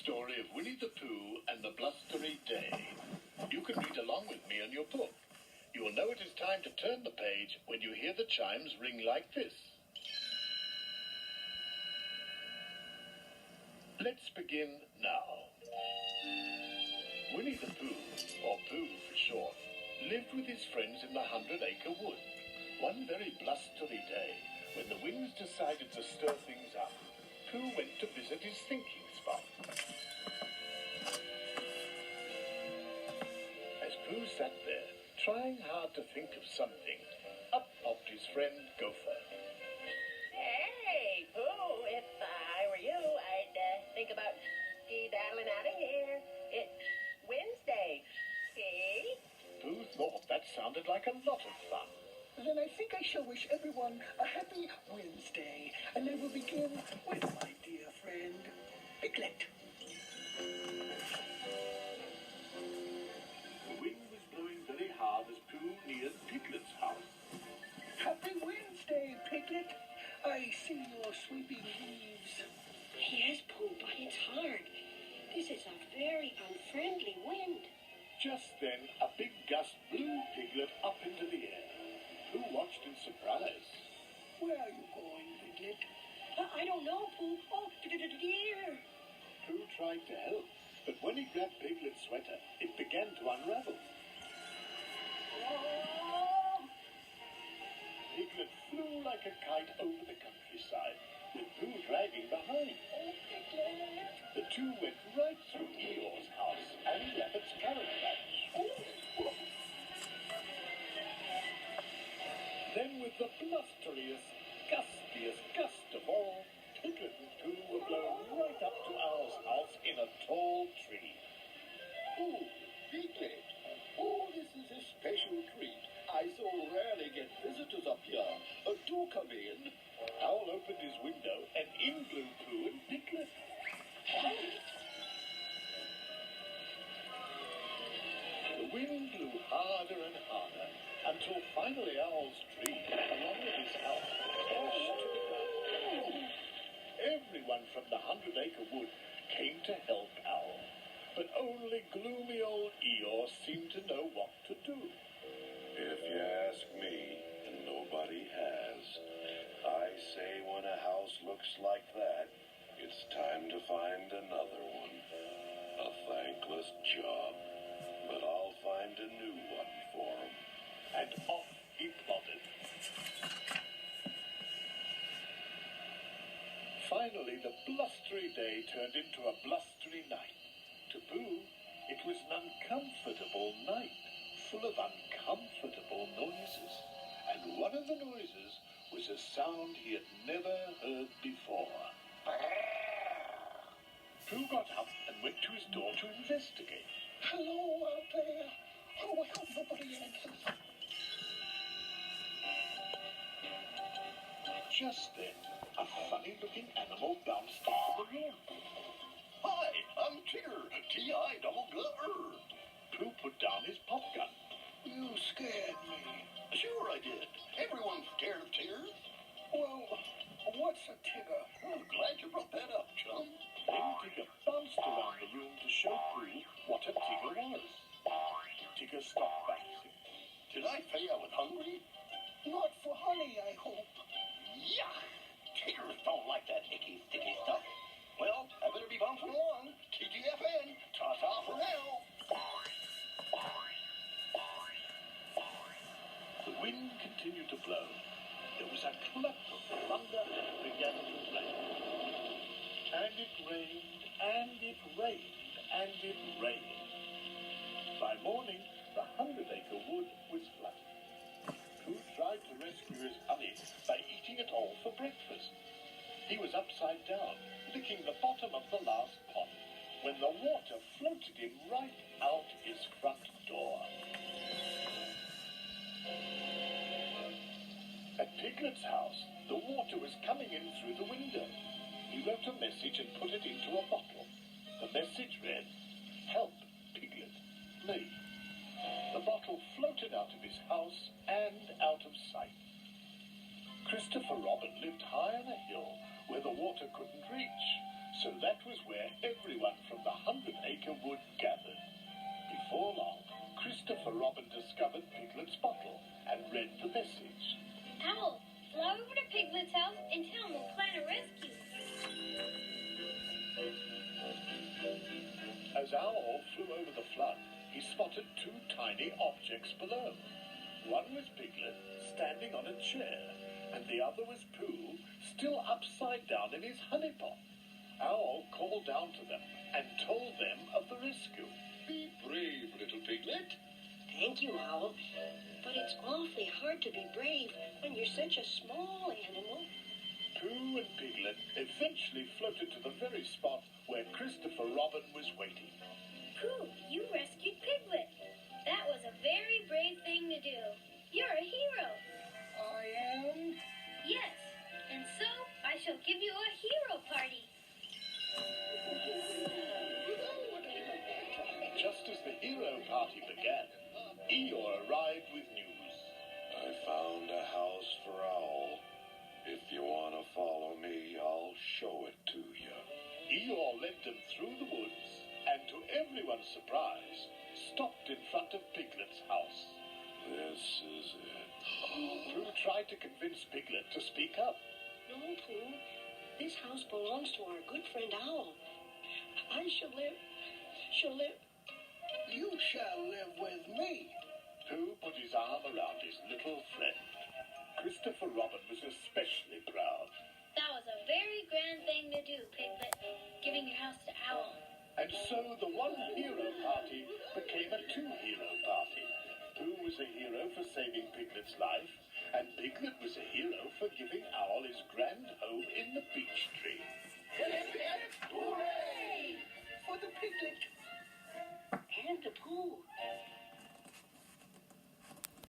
story of Winnie the Pooh and the Blustery Day. You can read along with me in your book. You will know it is time to turn the page when you hear the chimes ring like this. Let's begin now. Winnie the Pooh, or Pooh for short, lived with his friends in the 100-acre wood. One very blustery day, when the winds decided to stir things up, Pooh went to visit his thinking spot. As Pooh sat there, trying hard to think of something, up popped his friend Gopher. Hey, Pooh, if I were you, I'd think about skedaddling out of here. It's Wednesday, see? Pooh thought that sounded like a lot of fun. Then I think I shall wish everyone a happy Wednesday, and I will begin with my dear friend, Piglet. The wind was blowing very hard as Pooh neared Piglet's house. Happy Wednesday, Piglet. I see you're sweeping leaves. Yes, Pooh, but it's hard. This is a very unfriendly wind. Just then, a big gust blew Piglet up into the air. Pooh watched in surprise. Where are you going, Piglet? I don't know, Pooh. Oh, dear. Pooh tried to help, but when he grabbed Piglet's sweater, it began to unravel. Oh. Piglet flew like a kite over the countryside, with Pooh dragging behind. Oh, Piglet. The two went right through Eeyore's house and Rabbit's carrot patch. Then with the blusteriest, gustiest gust of all, Piglet and Pooh were blown right up to Owl's house in a tall tree. Oh, Piglet. Oh, this is a special treat. I so rarely get visitors up here. Do come in. Owl opened his window and in blew Pooh and Piglet. The wind blew harder and harder until finally Owl's tree, along with his house, crashed to the ground. Everyone from the 100-acre wood came to help Owl, but only gloomy old Eeyore seemed to know what to do. If you ask me, and nobody has, I say when a house looks like that, it's time to find another one. A thankless job, but I'll find a new one for him. And off he plodded. Finally, the blustery day turned into a blustery night. To Pooh, it was an uncomfortable night, full of uncomfortable noises. And one of the noises was a sound he had never heard before. Pooh got up and went to his door to investigate. Hello out there. Oh, I hope nobody answers. Just then, a funny-looking animal bounced into the room. Hi, I'm Tigger. T-I-double-G-R. Pooh put down his pop gun. You scared me. Sure I did. Everyone's scared of Tigger. Well, what's a Tigger? I'm glad you brought that up, chum. Then Tigger bounced around the room to show Pooh what a Tigger was. Tigger stopped bouncing. Did I say I was hungry? Not for honey, I hope. Yuck! Tiggers don't like that icky, sticky stuff. Well, I better be bouncing along. TGFN. Ta-ta for now. The wind continued to blow. There was a clap of thunder and began to rain. And it rained, and it rained, and it rained. By morning, the 100-acre wood was flooded. Pooh tried to rescue his honey by eating it all for breakfast. He was upside down, licking the bottom of the last pot, when the water floated him right out his front door. At Piglet's house, the water was coming in through the window. He wrote a message and put it into a bottle. The message read, "Help, Piglet, me." The bottle floated out of his house and out of sight. Christopher Robin lived high on a hill where the water couldn't reach, So that was where everyone from the 100-acre wood gathered. Before long, Christopher Robin discovered Piglet's bottle and read the message. Owl, fly over to Piglet's house and tell him we'll plan a rescue. As Owl flew over the flood, he spotted two tiny objects below. One was Piglet, standing on a chair, and the other was Pooh, still upside down in his honey pot. Owl called down to them and told them of the rescue. Be brave, little piglet. Thank you, Owl. But it's awfully hard to be brave when you're such a small animal. Pooh and Piglet eventually floated to the very spot where Christopher Robin was waiting. Pooh, you rescued Piglet. That was a very brave thing to do. You're a hero. I am. Yes, and so I shall give you a hero party. Just as the hero party began, Eeyore arrived with news. I found a house for Owl. If you want to follow me, I'll show it to you. Eeyore led them through the woods and, to everyone's surprise, stopped in front of Piglet's house. This is it. Pooh tried to convince Piglet to speak up. No, Pooh. This house belongs to our good friend Owl. I shall live. You shall live with me. Pooh put his arm around his little friend. Christopher Robin was especially proud. That was a very grand thing to do, Piglet, giving your house to Owl. And so the one hero party became a two-hero party. Pooh was a hero for saving Piglet's life, and Piglet was a hero for giving Owl his grand home in the beech tree. Hooray! For the piglet. And to Pooh.